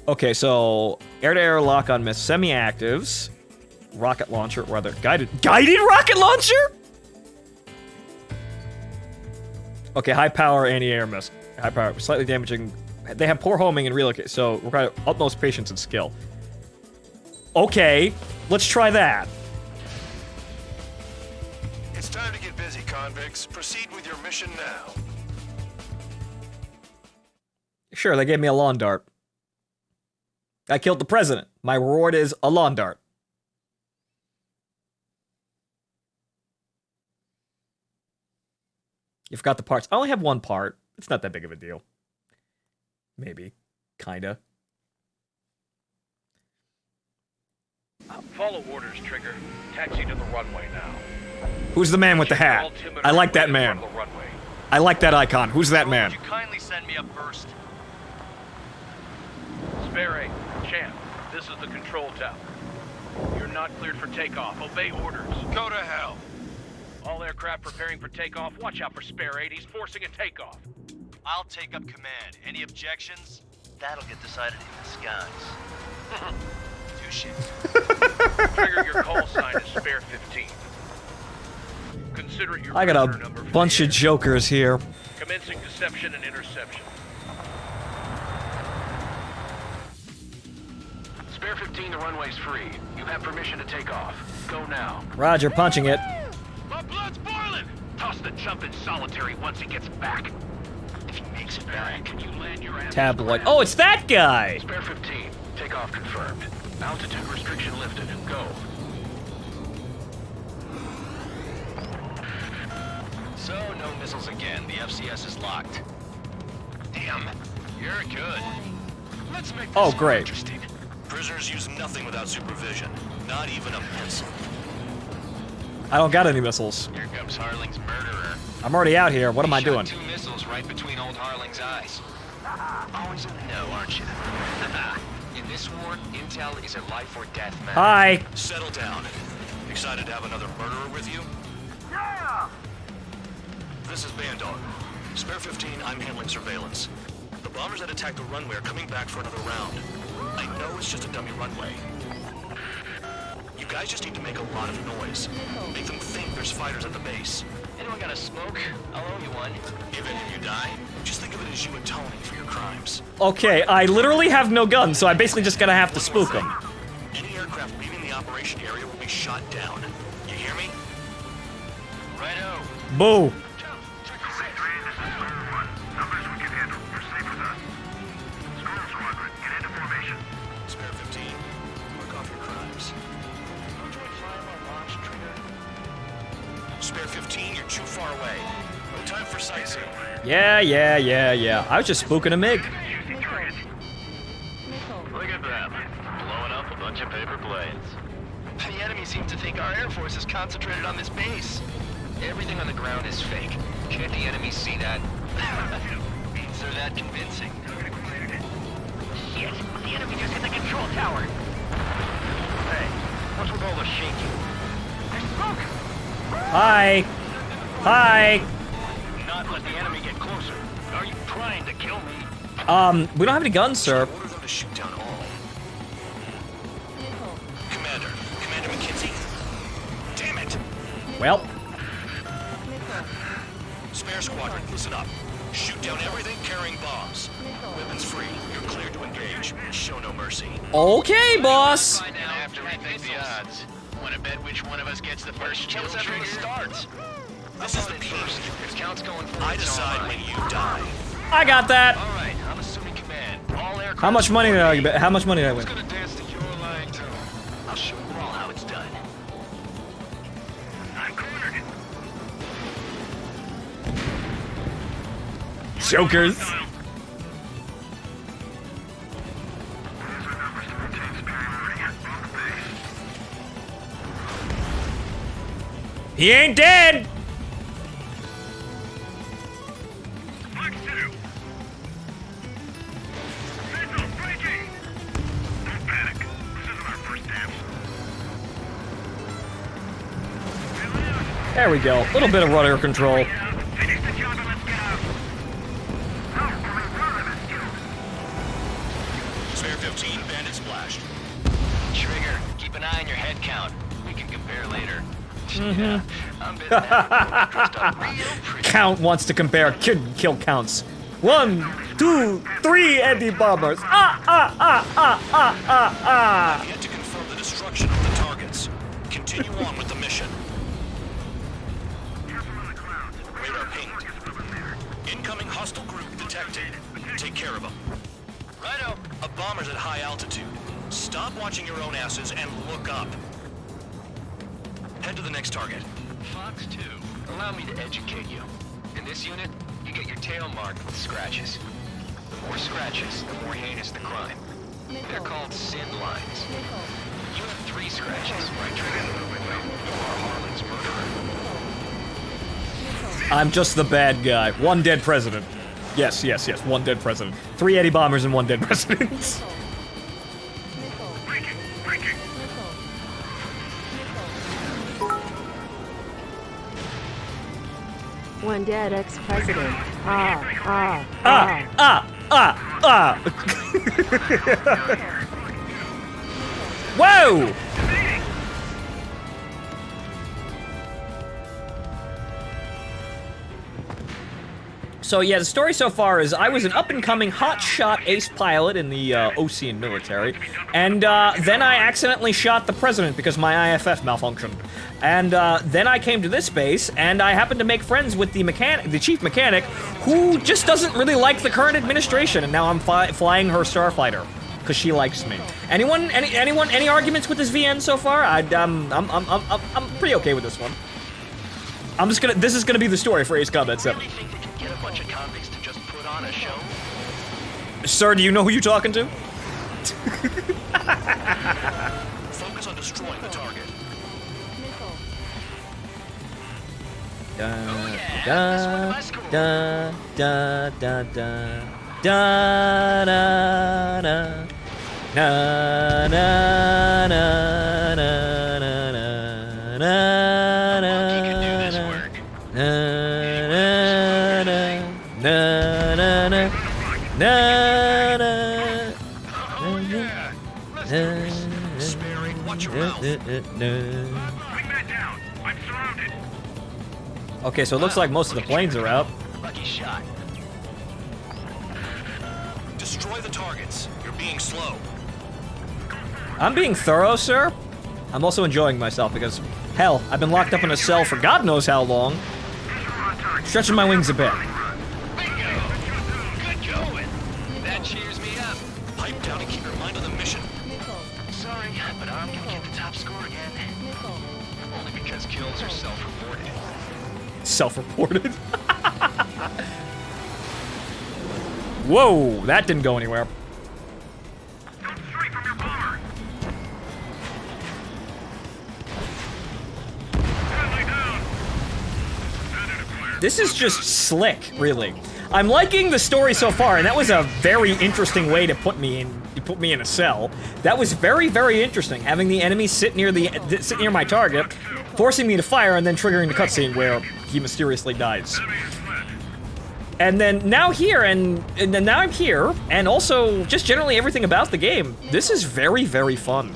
Okay, so air-to-air lock-on miss, semi-actives, rocket launcher, or rather, guided rocket launcher? Okay, high power anti-air miss. High power, slightly damaging. They have poor homing and relocate, so require utmost patience and skill. Okay, let's try that. It's time to get busy, convicts. Proceed with your mission now. Sure, they gave me a lawn dart. I killed the president. My reward is a lawn dart. You forgot the parts. I only have one part. It's not that big of a deal. Maybe. Kinda. Follow orders, Trigger. Taxi to the runway now. Who's the man with the hat? I like that man. I like that icon. Who's that man? Would you kindly send me up first? Spare 8, Champ, this is the control tower. You're not cleared for takeoff. Obey orders. Go to hell. All aircraft preparing for takeoff. Watch out for Spare 8. He's forcing a takeoff. I'll take up command. Any objections? That'll get decided in the skies. Touche. Trigger, your call sign is Spare 15. Consider it your I got prisoner number a for bunch the of air. jokers here. Commencing deception and interception. Spare 15, the runway's free. You have permission to take off. Go now. Roger, punching it. My blood's boiling! Toss the jump in solitary once he gets back. If he makes it back, can you land your ass? Tabloid. Oh, it's that guy! Spare 15, takeoff confirmed. Altitude restriction lifted. Go. So, no missiles again. The FCS is locked. Damn, you're good. Let's make this Oh, more great. interesting. Prisoners use nothing without supervision. Not even a pencil. I don't got any missiles. Here comes Harling's murderer. I'm already out here. What am I doing? 2 missiles right between old Harling's eyes. Always in the know, aren't you? In this war, intel is a life or death matter. Hi. Settle down. Excited to have another murderer with you? Yeah! This is Bandog. Spare 15, I'm handling surveillance. The bombers that attacked the runway are coming back for another round. I know it's just a dummy runway. You guys just need to make a lot of noise. Make them think there's fighters at the base. Anyone got a smoke? I'll owe you one. If any of you die, just think of it as you atoning for your crimes. Okay, I literally have no gun, so I basically just gotta have to spook him. Any aircraft leaving the operation area will be shot down. You hear me? Righto. Boo. Spare 15, work off your crimes. Spare 15, you're too far away. No time for sightseeing. Yeah. I was just spooking a MiG. Look at them. Blowing up a bunch of paper planes. The enemy seems to think our Air Force is concentrated on this base. Everything on the ground is fake. Can't the enemy see that? Means they're that convincing. Shit! The enemy just hit the control tower! Hey, what's with all the shaking? There's smoke! Hi. Not let the enemy get closer. Are you trying to kill me? We don't have any guns, sir. Order them to shoot down all. Commander McKenzie? Damn it! Well, Spare squadron, listen up. Shoot down everything carrying bombs. Weapons free. You're cleared to engage. Show no mercy. okay, boss. Find out after we think the odds. Wanna bet which one of us gets the first Kill kill us after it trigger? starts. This is the peak. If count's going for I decide when you die. I got that. All right, I'm assuming command. All aircraft. How much money did I get? How much money did I win? Gonna dance to your line too. I'll show you all how it's done. I'm cornered. Jokers. He ain't dead. There we go. A little bit of rudder control. Finish the job and let's get out. Spare 15, bandit splashed. Trigger, keep an eye on your head count. We can compare later. Mm-hmm. Yeah, I'm been that. Dressed up real pretty. Count wants to compare kill counts. 1, 2, 3 anti-bombers. I've yet to confirm the destruction of the targets. Continue on with the mission. Radar pinged. Incoming hostile group detected. Take care of them. Righto. A bomber's at high altitude. Stop watching your own asses and look up. Head to the next target. Fox 2, allow me to educate you. In this unit, you get your tail marked with scratches. The more scratches, the more heinous the crime. They're called sin lines. You have 3 scratches, right, Trigger? You are Harlan's murderer. I'm just the bad guy. 1 dead president. Yes, 1 dead president. 3 anti-bombers and 1 dead president. One dead ex-president. Whoa! So yeah, the story so far is I was an up-and-coming hotshot ace pilot in the Osean military, and then I accidentally shot the president because my IFF malfunctioned. And then I came to this base, and I happened to make friends with the chief mechanic, who just doesn't really like the current administration, and now I'm flying her starfighter because she likes me. Any arguments with this VN so far? I'm pretty okay with this one. This is gonna be the story for Ace Combat 7. Really think they can get a bunch of convicts to just put on a show? Sir, do you know who you're talking to? Focus on destroying the target. Sparing, watch your mouth. Okay, so it looks like most of the planes are out. Lucky shot. Destroy the targets. You're being slow. I'm being thorough, sir. I'm also enjoying myself because, hell, I've been locked up in a cell for God knows how long. Stretching my wings a bit. Bingo! Good going. That cheers me up. Pipe down and keep your mind on the mission. Sorry, but I'm gonna get the top score again. Only because kills are self-reported. Self-reported. Whoa, that didn't go anywhere. This is just slick, really. I'm liking the story so far, and that was a very interesting way to put me in a cell. That was very, very interesting. Having the enemy sit near my target, forcing me to fire, and then triggering the cutscene where he mysteriously dies. And then now here, and then now I'm here, and also just generally everything about the game. This is very, very fun.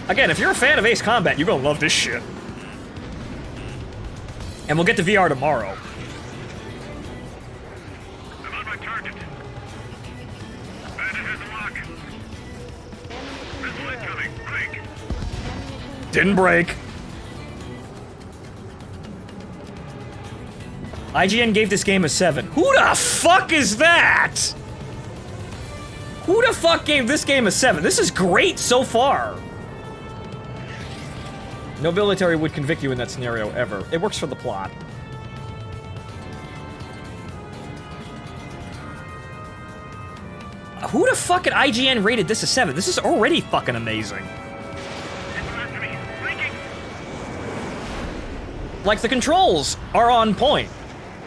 Again, if you're a fan of Ace Combat, you're gonna love this shit. And we'll get to VR tomorrow. I'm on my target. Bandit has a lock. Missile incoming. Break. Didn't break. IGN gave this game a 7. Who the fuck is that? Who the fuck gave this game a 7? This is great so far. No military would convict you in that scenario, ever. It works for the plot. Who the fuck at IGN rated this a 7? This is already fucking amazing. Like, the controls are on point.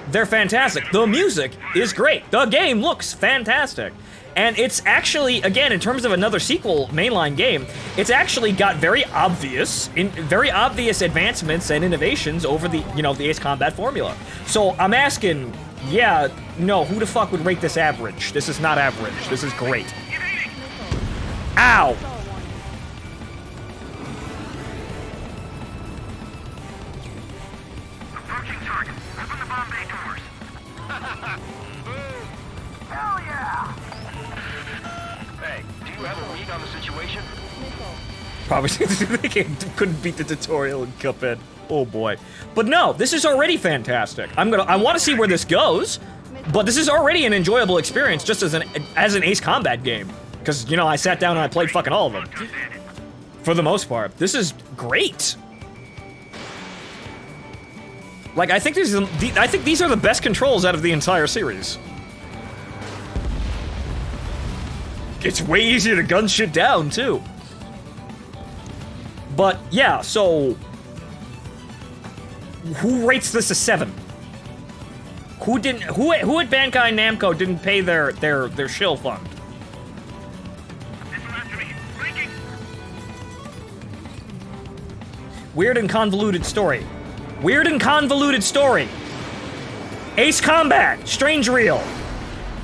They're fantastic. The music is great. The game looks fantastic. And it's actually, again, in terms of another sequel mainline game, it's actually got very obvious advancements and innovations over the, the Ace Combat formula. So I'm asking, yeah, no, who the fuck would rate this average? This is not average. This is great. Ow! Approaching target. Open the bomb bay doors. Boom! Hell yeah! Hey, do you have a read on the situation? Probably they couldn't beat the tutorial in Cuphead. Oh boy. But no, this is already fantastic. I want to see where this goes, but this is already an enjoyable experience just as an Ace Combat game. Because, you know, I sat down and I played fucking all of them. For the most part. This is great. Like, I think these are the best controls out of the entire series. It's way easier to gun shit down, too. But, yeah, so... Who rates this a 7? Who at Bandai Namco didn't pay their shill fund? Weird and convoluted story. Weird and convoluted story. Ace Combat, strange reel.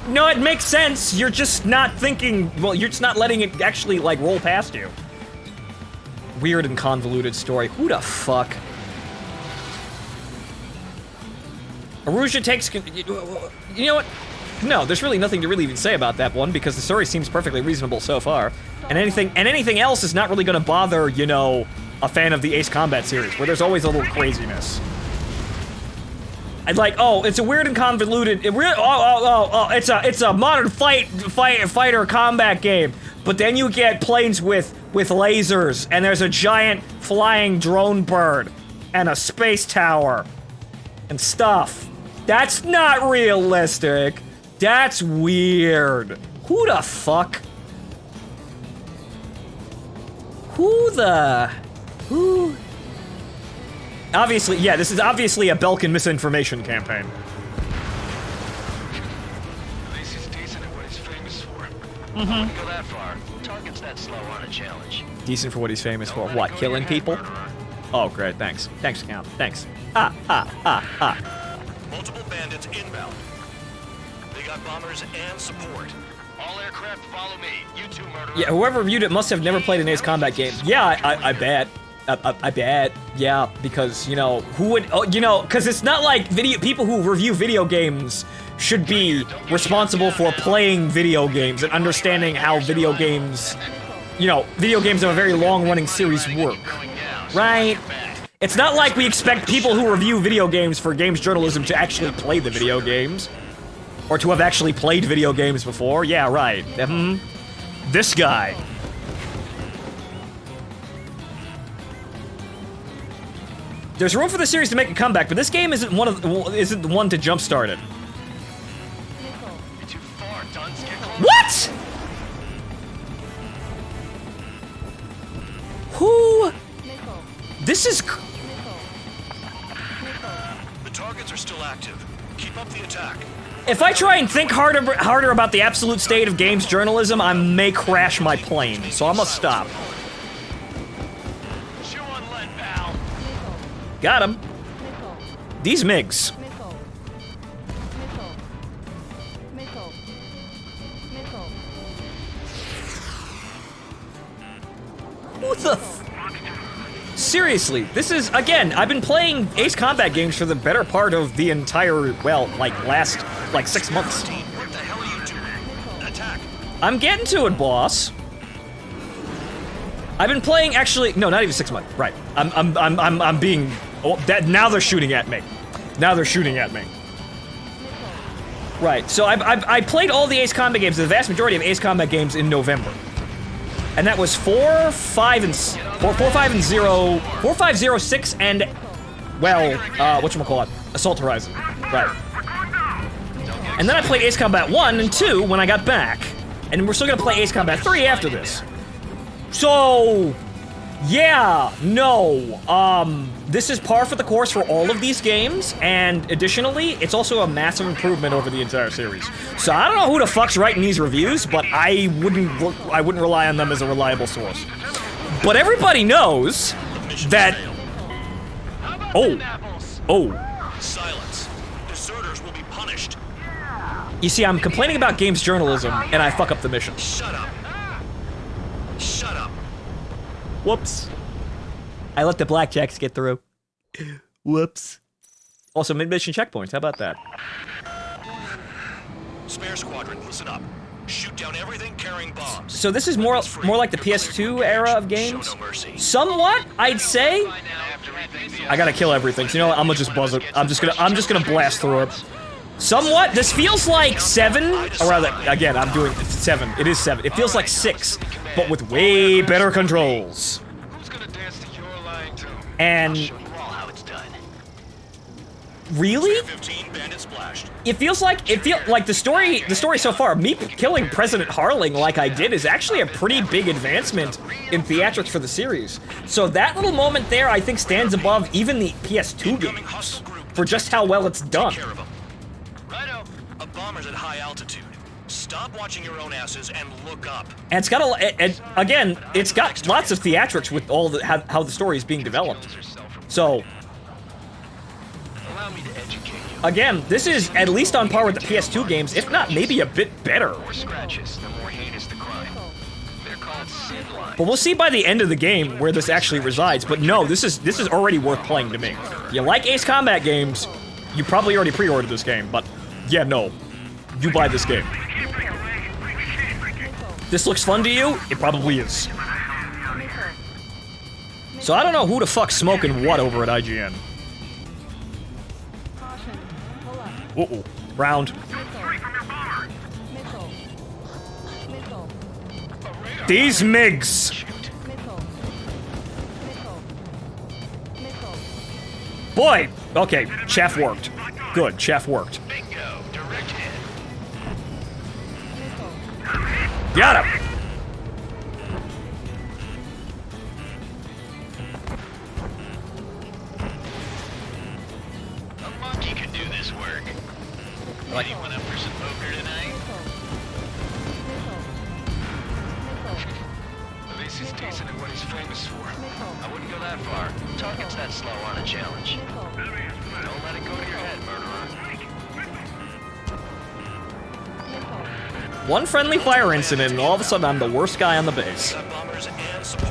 No, it makes sense. You're just not thinking, well, you're just not letting it actually, like, roll past you. Weird and convoluted story. Who the fuck? Eurasia takes... You know what? No, there's really nothing to really even say about that one, because the story seems perfectly reasonable so far. And anything else is not really gonna bother, you know, a fan of the Ace Combat series, where there's always a little craziness. I'd like, oh, it's a weird and convoluted... it's a modern fighter combat game. But then you get planes with lasers, and there's a giant flying drone bird, and a space tower, and stuff. That's not realistic. That's weird. Who the fuck? Who? Obviously, yeah, this is obviously a Belkin misinformation campaign. At least he's decent at what he's famous for. Wouldn't go that far. Target's that slow on a challenge. Decent for what he's famous for. What, killing people? Oh, great, thanks. Thanks, Count. Thanks. Multiple bandits inbound. They got bombers and support. All aircraft follow me. You two murderer. Yeah, whoever reviewed it must have never played an Ace Combat game. Yeah, I bet. I bet. Yeah, because, you know, who would... Oh, you know, because it's not like people who review video games should be responsible for playing video games and understanding how video games... You know, video games of a very long-running series work. Right? It's not like we expect people who review video games for games journalism to actually play the video games. Or to have actually played video games before. Yeah, right. This guy. There's room for the series to make a comeback, but this game isn't the one to jumpstart it. You're too far, Duns. Get close. What? Who? This is... The targets are still active. Keep up the attack. If I try and think harder about the absolute state of games journalism, I may crash my plane, so I must stop. Chew on lead, pal. Got him. These MiGs. Who the f... Seriously, this is, again, I've been playing Ace Combat games for the better part of the entire, well, last 6 months. What the hell are you doing? Attack. I'm getting to it, boss. I've been playing, actually, no, not even 6 months, right. I'm being, oh, now they're shooting at me. Now they're shooting at me. Right, so I played all the Ace Combat games, the vast majority of Ace Combat games in November. And that was 4, 5, and 0, 4, 5, 0, 6, and, well, whatchamacallit, Assault Horizon. Right. And then I played Ace Combat 1 and 2 when I got back. And we're still gonna play Ace Combat 3 after this. So, yeah, no, this is par for the course for all of these games, and additionally, it's also a massive improvement over the entire series. So I don't know who the fuck's writing these reviews, but I wouldn't rely on them as a reliable source. But everybody knows that... Oh. Silence. Deserters will be punished. You see, I'm complaining about games journalism, and I fuck up the mission. Shut up. Whoops. I let the blackjacks get through. Whoops. Also, mid-mission checkpoints. How about that? Spare squadron, listen up. Shoot down everything carrying bombs. So this is more like the PS2 era of games. Show no mercy. Somewhat, I'd say. I gotta kill everything. So you know what? I'm gonna just buzz it. I'm just gonna blast through it. Somewhat. This feels like 7, or rather, again, I'm doing 7. It is 7. It feels like 6, but with way better controls. Who's gonna dance to your line too? And Show you all how it's done. really, 15 bandit splashed. it feels like the story so far. Me killing President Harling like I did is actually a pretty big advancement in theatrics for the series. So that little moment there, I think, stands above even the PS2 games for just how well it's done. Take care of 'em. Righto. A bomber's at high altitude. Stop watching your own asses and look up. And it's got again, it's got lots of theatrics with all the how the story is being developed. So Allow me to educate you. again, this is at least on par with the PS2 games, if not maybe a bit better. The more scratches, the more heinous the crime. They're called sin lines. But we'll see by the end of the game where this actually resides. But no, this is already worth playing to me. You like Ace Combat games, you probably already pre-ordered this game, but yeah, no. You buy this game. This looks fun to you? It probably is. So I don't know who the fuck's smoking what over at IGN. Uh-oh. Round. These MiGs! Boy! Okay, Chef worked. Good, Chef worked. Bingo, direct hit. Got him! A monkey could do this work. Like- Anyone up for some poker tonight? At least he's decent at what he's famous for. I wouldn't go that far. Target's that slow on a challenge. Don't let it go to your head, murderer. One friendly fire incident and all of a sudden I'm the worst guy on the base. Got bombers and support.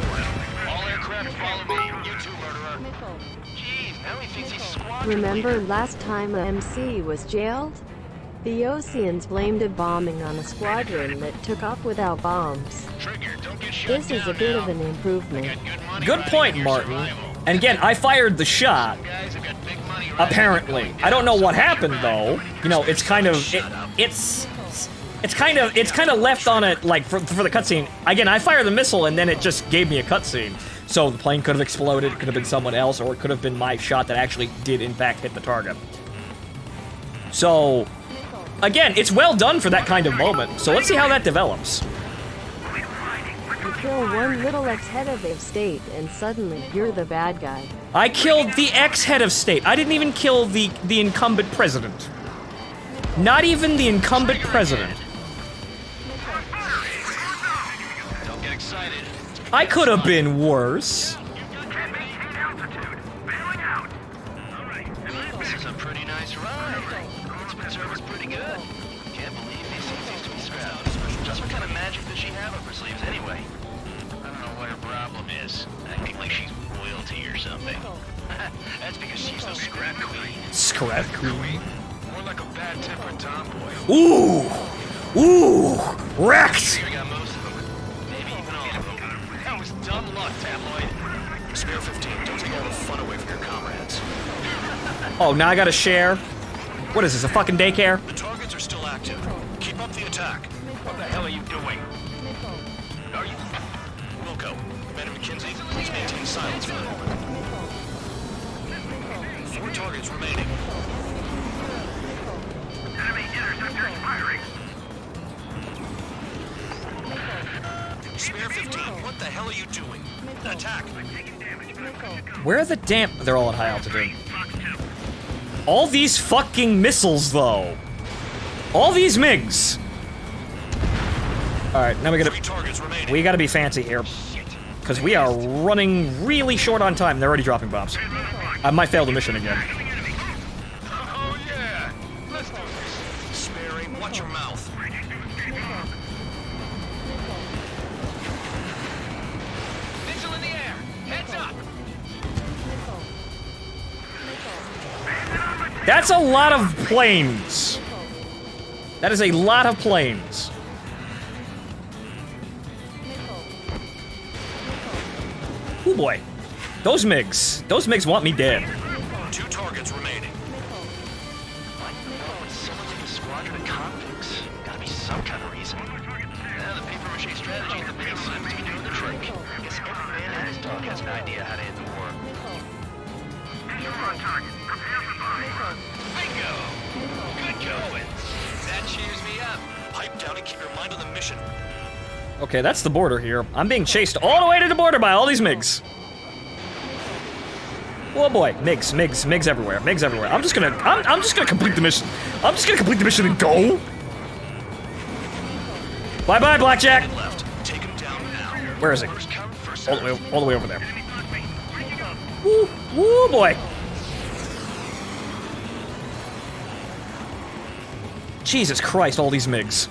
All aircraft follow me. You too, murderer. Jeez, now he thinks he's squadron Remember leader. last time a MC was jailed? The Oseans blamed a bombing on a squadron that took off without bombs. Trigger, don't get shut This is a down bit now. of an improvement. Got good money Good riding point, your Martin. survival. And again, I fired the shot. Guys have got big money riding Apparently. going I don't know down, what so happened though. You know, it's kind of it's kind of left on it like for the cutscene. Again, I fired the missile and then it just gave me a cutscene. So the plane could have exploded, it could have been someone else, or it could have been my shot that actually did in fact hit the target. So again, it's well done for that kind of moment. So let's see how that develops. You kill one little ex-head of the state, and suddenly you're the bad guy. I killed the ex-head of state. I didn't even kill the incumbent president. Not even the incumbent president. Don't get excited. I could have been worse. This is a pretty nice ride. Its service pretty good. Can't believe these things used to be scrapped. Just what kind of magic does she have up her sleeves anyway? I don't know what her problem is. Acting like she's royalty or something. That's because she's a scrap queen. Scrap queen. More like a bad-tempered tomboy. Ooh, wrecked. I got most of them. Maybe even all of them. That was dumb luck, tabloid. Spare 15, don't take all the fun away from your comrades. Oh, now I gotta share. What is this? A fucking daycare? The targets are still active. Keep up the attack. What the hell are you doing? Are you... Wilco, Commander McKenzie, please maintain silence for the moment. 4 targets remaining. Spare 15, what the hell are you doing? Attack! Where are the damn... They're all at high altitude. All these fucking missiles, though. All these MiGs. Alright, now 3 targets remaining. we gotta be fancy here. Because we are running really short on time. They're already dropping bombs. I might fail the mission again. Oh, yeah. Let's do this. Sparing, watch your mouth. Missile in the air. That's a lot of planes. That is a lot of planes. Oh boy. Those MiGs want me dead. 2 targets remaining. Someone's in a squadron of convicts. Gotta be some kind of reason. The paper-mache strategy in the base seems to be doing the trick. I guess every man and his dog has an idea how to end the war. Bingo! Good going! That cheers me up. Pipe down and keep your mind on the mission. Okay, that's the border here. I'm being chased all the way to the border by all these MiGs. Oh boy, MiGs everywhere, MiGs everywhere. I'm just gonna complete the mission. I'm just gonna complete the mission and go. Bye bye, Blackjack. Left. Take him down now. Where is he? All the way over there. Woo, woo boy. Jesus Christ, all these MiGs.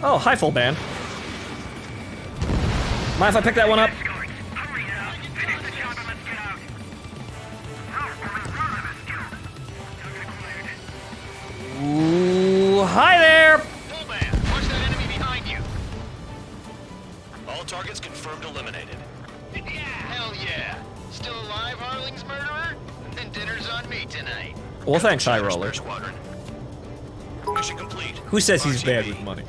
Oh, hi, full band. Mind if I pick that one up? Ooh, hi there! Full man, watch that enemy behind you. All targets confirmed eliminated. Yeah, hell yeah. Still alive, Harling's murderer? Then dinner's on me tonight. Well, thanks, High Roller. Squadron. Mission complete. Who says he's bad RTB. with money?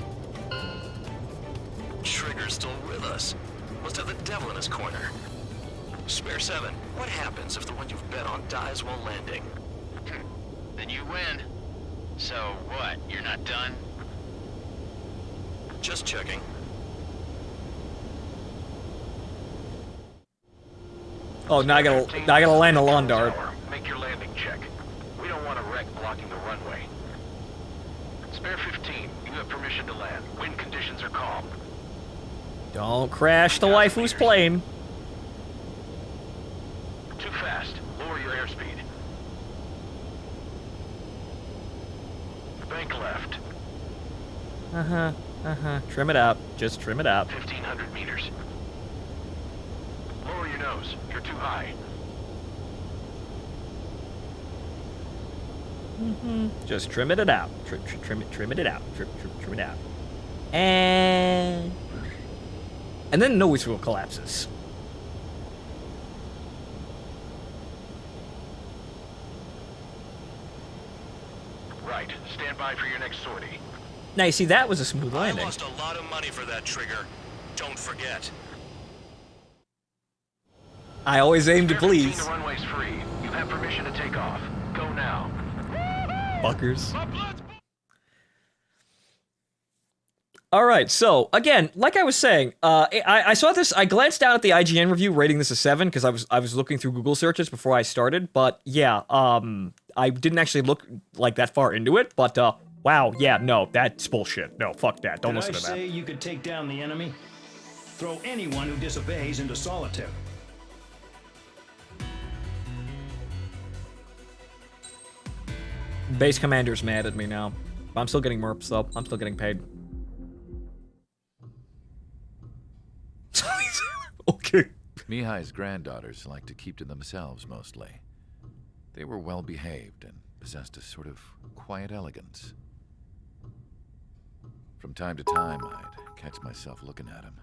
Trigger's still with us. Must have the devil in his corner. Spare 7. What happens if the one you've bet on dies while landing? Then you win. So what, you're not done? Just checking. Oh, now I gotta land a lawn dart. Make your landing check. We don't want a wreck blocking the runway. Spare 15, you have permission to land. Wind conditions are calm. Don't crash the waifu's plane. Too fast. Lower your airspeed. Bank left. Trim it out. Just trim it out. 1,500 meters. Lower your nose. You're too high. Just trim it out. Trim it out. Trim it out. And then the nose wheel collapses. Right. Stand by for your next sortie. Now you see, that was a smooth I landing. lost a lot of money for that trigger. Don't forget. I always aim to Spare 15, please. the runway's free. You have permission to take off. Go now. Fuckers. Alright, so, again, like I was saying, I saw this, I glanced down at the IGN review rating this a 7, because I was looking through Google searches before I started, but yeah, I didn't actually look, like, that far into it, but, wow, yeah, no, that's bullshit. No, fuck that, don't listen to that. Did I say you could take down the enemy? Throw anyone who disobeys into solitary. Base commander's mad at me now. I'm still getting merps, though. I'm still getting paid. Okay. Mihai's granddaughters like to keep to themselves mostly. They were well behaved and possessed a sort of quiet elegance. From time to time, I'd catch myself looking at him.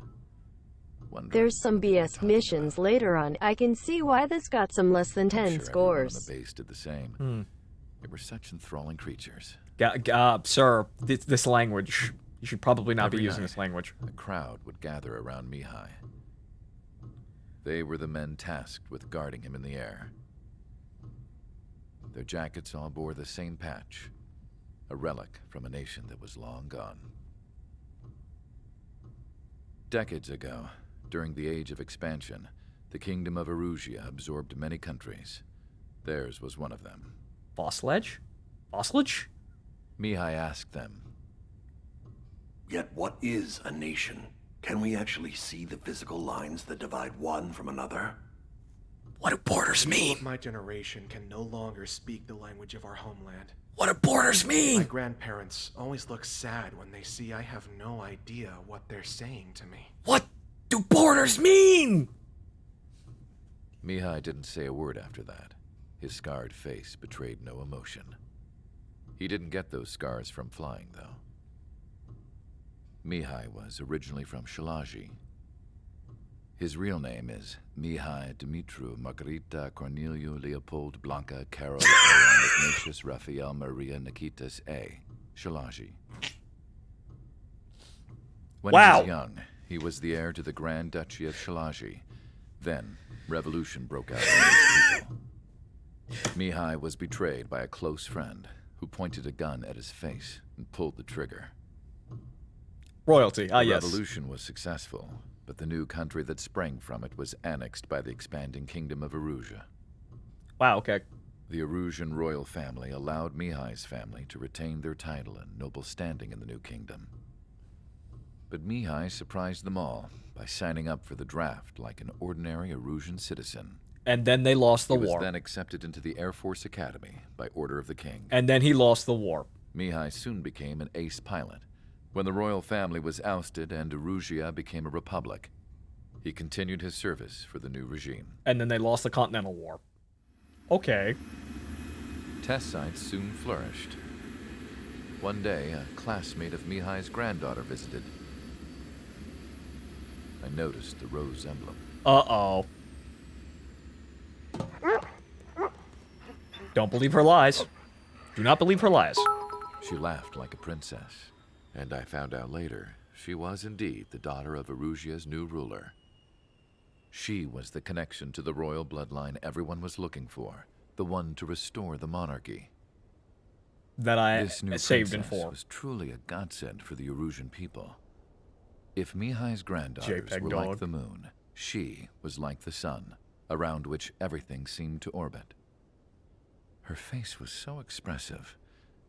There's some BS missions later on. I can see why this got some less than 10 Sure, everyone on scores. the base did the same. They were such enthralling creatures. Sir, this language. You should probably not be Every using night, this language. A crowd would gather around Mihai. They were the men tasked with guarding him in the air. Their jackets all bore the same patch, a relic from a nation that was long gone. Decades ago, during the Age of Expansion, the Kingdom of Eurasia absorbed many countries. Theirs was one of them. Fossilage? Fossilage? Mihai asked them, Yet what is a nation? Can we actually see the physical lines that divide one from another? What do borders mean? My generation can no longer speak the language of our homeland. What do borders My mean? grandparents always look sad when they see I have no idea what they're saying to me. What do borders mean? Mihai didn't say a word after that. His scarred face betrayed no emotion. He didn't get those scars from flying, though. Mihai was originally from Shalaji. His real name is Mihai Dumitru Margarita Corneliu Leopold Blanca Carol Ignatius Raphael Maria Nikitas A. Shalaji. When he was young, he was the heir to the Grand Duchy of Shalaji. Then, revolution broke out among his people. Mihai was betrayed by a close friend who pointed a gun at his face and pulled the trigger. Royalty, The yes. revolution was successful, but the new country that sprang from it was annexed by the expanding kingdom of Eurasia. Wow, okay. The Eurasian royal family allowed Mihai's family to retain their title and noble standing in the new kingdom. But Mihai surprised them all by signing up for the draft like an ordinary Eurasian citizen. And then they lost the He was war. then accepted into the Air Force Academy by order of the king. And then he lost the war. Mihai soon became an ace pilot. When the royal family was ousted and Eurasia became a republic, he continued his service for the new regime. And then they lost the Continental War. Okay. Test sites soon flourished. One day, a classmate of Mihai's granddaughter visited. I noticed the rose emblem. Uh-oh. Don't believe her lies. Do not believe her lies. She laughed like a princess, and I found out later she was indeed the daughter of Erusia's new ruler. She was the connection to the royal bloodline everyone was looking for, the one to restore the monarchy. That I This new saved in princess 4. was truly a godsend for the Erusian people. If Mihai's granddaughters JPEG were dog. like the moon, she was like the sun, around which everything seemed to orbit. Her face was so expressive.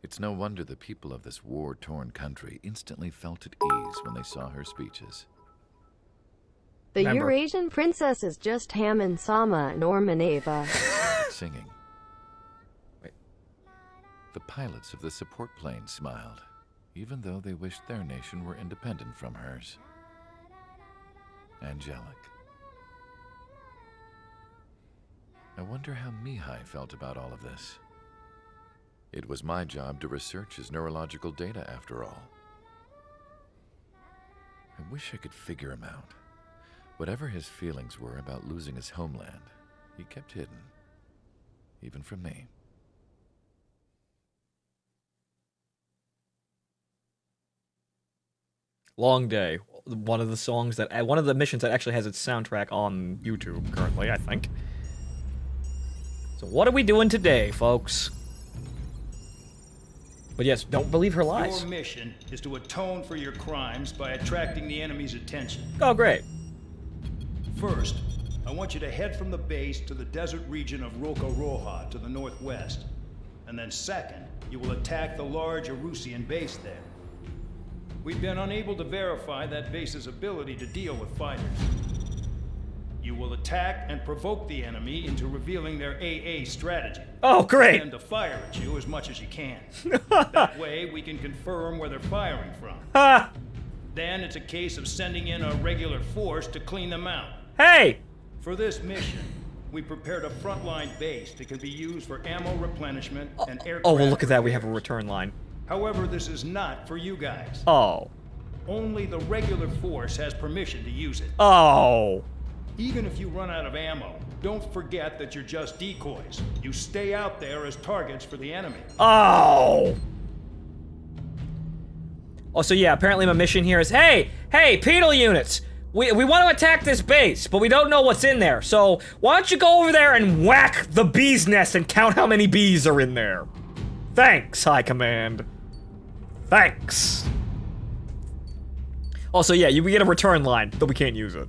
It's no wonder the people of this war-torn country instantly felt at ease when they saw her speeches. The Remember- Eurasian princess is just Haman Sama and Ormaneva. Singing. Wait. The pilots of the support plane smiled, even though they wished their nation were independent from hers. Angelic. I wonder how Mihai felt about all of this. It was my job to research his neurological data, after all. I wish I could figure him out. Whatever his feelings were about losing his homeland, he kept hidden, even from me. Long Day. One of the missions that actually has its soundtrack on YouTube currently, I think. So what are we doing today, folks? But yes, don't believe her lies. Your mission is to atone for your crimes by attracting the enemy's attention. Oh, great. First, I want you to head from the base to the desert region of Roca-Roja to the northwest. And then second, you will attack the large Erusian base there. We've been unable to verify that base's ability to deal with fighters. You will attack and provoke the enemy into revealing their AA strategy. Oh, great. And to fire at you as much as you can. That way, we can confirm where they're firing from. Ha! Then it's a case of sending in a regular force to clean them out. Hey! For this mission, we prepared a frontline base that can be used for ammo replenishment and aircraft. Oh, well, look at that. We have a repairs. return line. However, this is not for you guys. Oh. Only the regular force has permission to use it. Oh. Even if you run out of ammo, don't forget that you're just decoys. You stay out there as targets for the enemy. Oh. Oh, so yeah, apparently my mission here is, hey, penal units, we want to attack this base, but we don't know what's in there, so why don't you go over there and whack the bee's nest and count how many bees are in there? Thanks, High Command. Thanks. Also, yeah, we get a return line, but we can't use it.